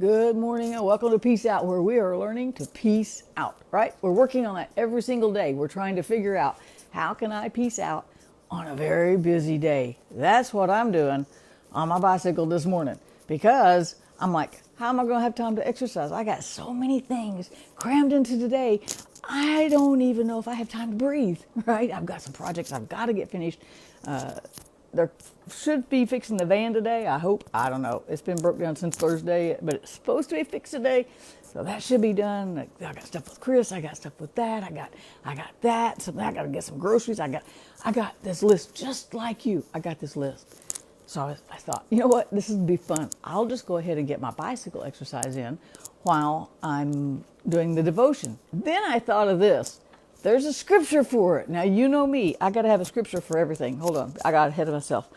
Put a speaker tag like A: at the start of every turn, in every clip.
A: Good morning and welcome to Peace Out, where we are learning to peace out, right? We're working on that every single day. We're trying to figure out how can I peace out on a very busy day. That's what I'm doing on my bicycle this morning because I'm like, how am I going to have time to exercise? I got so many things crammed into today. I don't even know if I have time to breathe, right? I've got some projects I've got to get finished. There should be fixing the van today. I hope. I don't know. It's been broke down since Thursday, but it's supposed to be fixed today, so that should be done. I got stuff with Chris. I got stuff with that. I got that. Something. I got to get some groceries. I got this list just like you. I got this list. So I thought, you know what? This would be fun. I'll just go ahead and get my bicycle exercise in while I'm doing the devotion. Then I thought of this. There's a scripture for it. Now, you know me. I got to have a scripture for everything. Hold on. I got ahead of myself.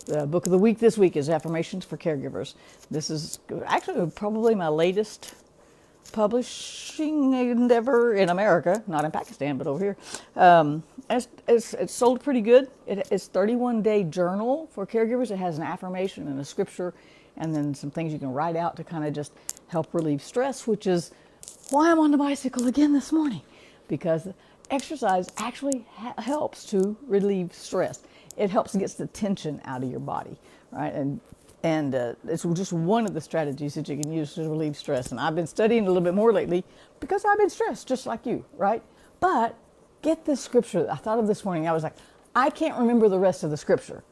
A: The book of the week this week is Affirmations for Caregivers. This is actually probably my latest publishing endeavor in America, not in Pakistan, but over here. It's sold pretty good. It's 31-day journal for caregivers. It has an affirmation and a scripture and then some things you can write out to kind of just help relieve stress, which is why I'm on the bicycle again this morning, because exercise actually helps to relieve stress. It helps get the tension out of your body, right? And it's just one of the strategies that you can use to relieve stress. And I've been studying a little bit more lately because I've been stressed just like you, right? But get this scripture. I thought of this morning. I was like, I can't remember the rest of the scripture.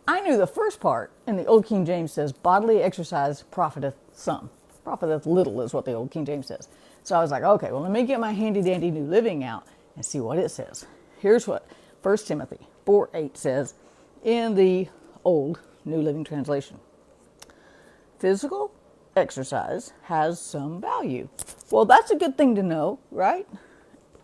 A: I knew the first part in the Old King James says, bodily exercise profiteth some. Profiteth little is what the Old King James says. So I was like, okay, well, let me get my handy dandy New Living out and see what it says. Here's what 1 Timothy 4:8 says in the Old New Living Translation. Physical exercise has some value. Well, that's a good thing to know, right?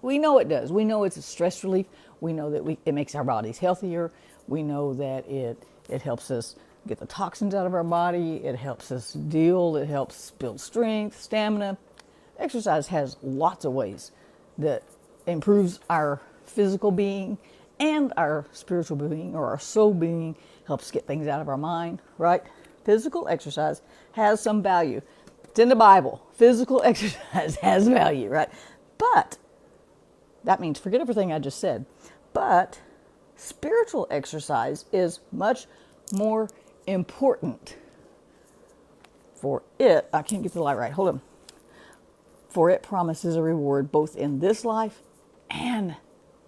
A: We know it does. We know it's a stress relief. We know that it makes our bodies healthier. We know that it helps us get the toxins out of our body. It helps us it helps build strength, stamina. Exercise has lots of ways that improves our physical being and our spiritual being, or our soul being, helps get things out of our mind, right? Physical exercise has some value. It's in the Bible. Physical exercise has value, right? But that means forget everything I just said. But spiritual exercise is much more important. For it, I can't get the light right. Hold on. For it promises a reward both in this life and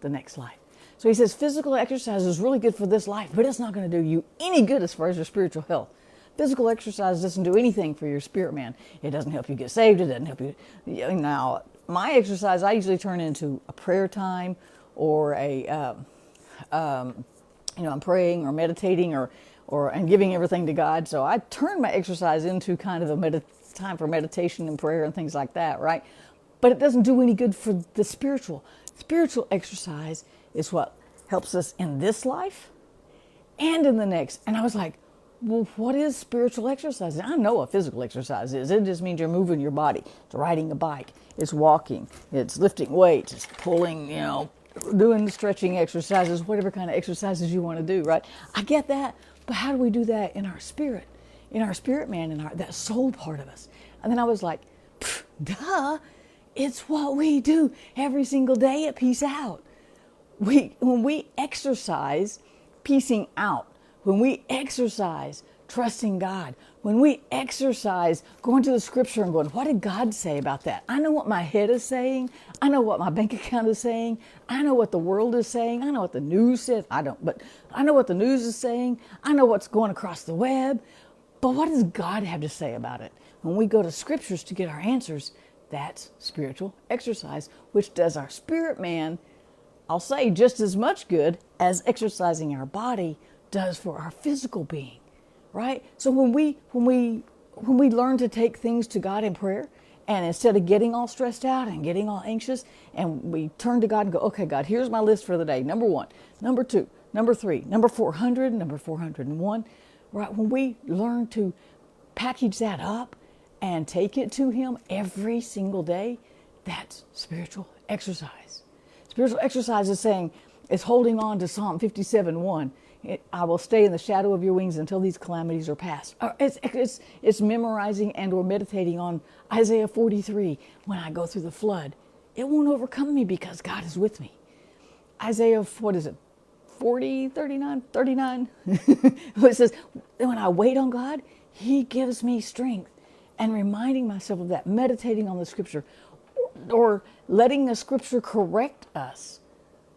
A: the next life. So he says physical exercise is really good for this life, but it's not going to do you any good as far as your spiritual health. Physical exercise doesn't do anything for your spirit man. It doesn't help you get saved. It doesn't help you. Now, my exercise, I usually turn into a prayer time or I'm praying or meditating and giving everything to God. So I turn my exercise into kind of a time for meditation and prayer and things like that, right? But it doesn't do any good for the spiritual. Spiritual exercise is what helps us in this life and in the next. And I was like, well, what is spiritual exercise? I know what physical exercise is. It just means you're moving your body. It's riding a bike. It's walking. It's lifting weights. It's pulling, doing the stretching exercises, whatever kind of exercises you want to do, right? I get that. But how do we do that in our spirit? In our spirit man, in that soul part of us. And then I was like, duh, it's what we do every single day at Peace Out. When we exercise piecing out, when we exercise trusting God, when we exercise going to the scripture and going, what did God say about that? I know what my head is saying. I know what my bank account is saying. I know what the world is saying. I know what the news says. I don't, but I know what the news is saying. I know what's going across the web. But what does God have to say about it? When we go to scriptures to get our answers, that's spiritual exercise, which does our spirit man, I'll say, just as much good as exercising our body does for our physical being, right? So when we learn to take things to God in prayer, and instead of getting all stressed out and getting all anxious, and we turn to God and go, okay, God, here's my list for the day. Number 1, number 2, number 3, number 400, number 401, right? When we learn to package that up and take it to Him every single day, that's spiritual exercise. Spiritual exercise is holding on to Psalm 57:1. I will stay in the shadow of your wings until these calamities are past. It's memorizing and or meditating on Isaiah 43. When I go through the flood, it won't overcome me because God is with me. Isaiah, what is it? 40, 39, 39. It says, when I wait on God, he gives me strength. And reminding myself of that, meditating on the scripture, or letting the scripture correct us.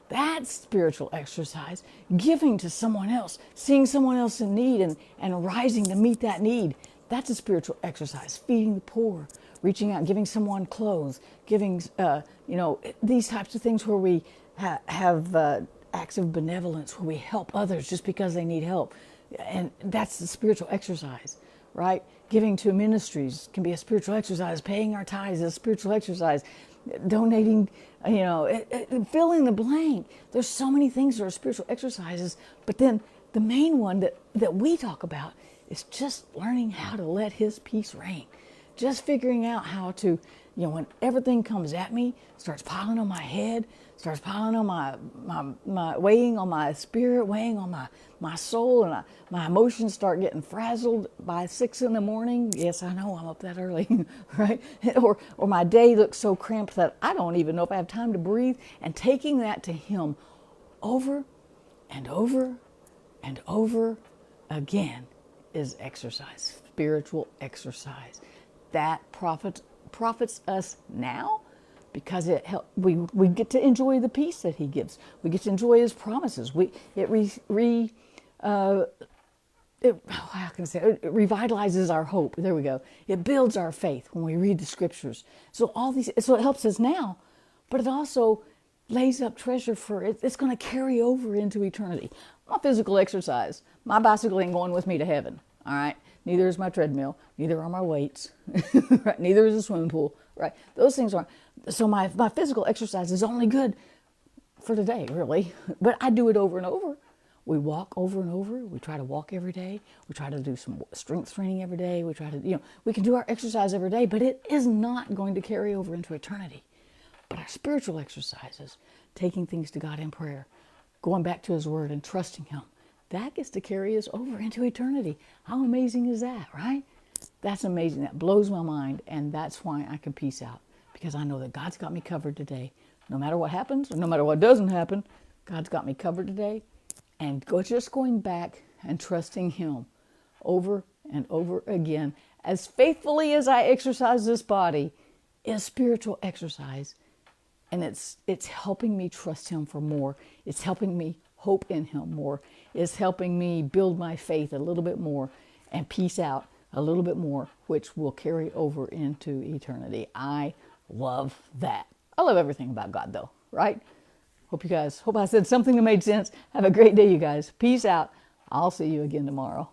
A: That's spiritual exercise. Giving to someone else, seeing someone else in need and rising to meet that need. That's a spiritual exercise. Feeding the poor, reaching out, giving someone clothes, giving, these types of things where we have acts of benevolence, where we help others just because they need help. And that's the spiritual exercise, right? Giving to ministries can be a spiritual exercise. Paying our tithes is a spiritual exercise. Donating, fill in the blank. There's so many things that are spiritual exercises, but then the main one that we talk about is just learning how to let his peace reign. Just figuring out how to, when everything comes at me, starts piling on my head, starts piling on my weighing on my spirit, weighing on my soul, and my emotions start getting frazzled by 6 a.m. Yes, I know I'm up that early, right? Or my day looks so cramped that I don't even know if I have time to breathe. And taking that to him over and over and over again is exercise, spiritual exercise. That profits us now, because we get to enjoy the peace that he gives. We get to enjoy his promises. It revitalizes our hope. There we go. It builds our faith when we read the scriptures. So it helps us now, but it also lays up treasure for it. It's going to carry over into eternity. My physical exercise. My bicycle ain't going with me to heaven. All right. Neither is my treadmill. Neither are my weights. Right? Neither is a swimming pool. Right? Those things aren't. So my physical exercise is only good for today, really. But I do it over and over. We walk over and over. We try to walk every day. We try to do some strength training every day. We try to, we can do our exercise every day, but it is not going to carry over into eternity. But our spiritual exercises, taking things to God in prayer, going back to his word and trusting him, that gets to carry us over into eternity. How amazing is that, right? That's amazing. That blows my mind. And that's why I can peace out, because I know that God's got me covered today. No matter what happens, or no matter what doesn't happen, God's got me covered today. And just going back and trusting him over and over again, as faithfully as I exercise this body, is spiritual exercise. And it's helping me trust him for more. It's helping me hope in him more. It's helping me build my faith a little bit more and peace out a little bit more, which will carry over into eternity. I love that. I love everything about God, though, right? Hope I said something that made sense. Have a great day, you guys. Peace out. I'll see you again tomorrow.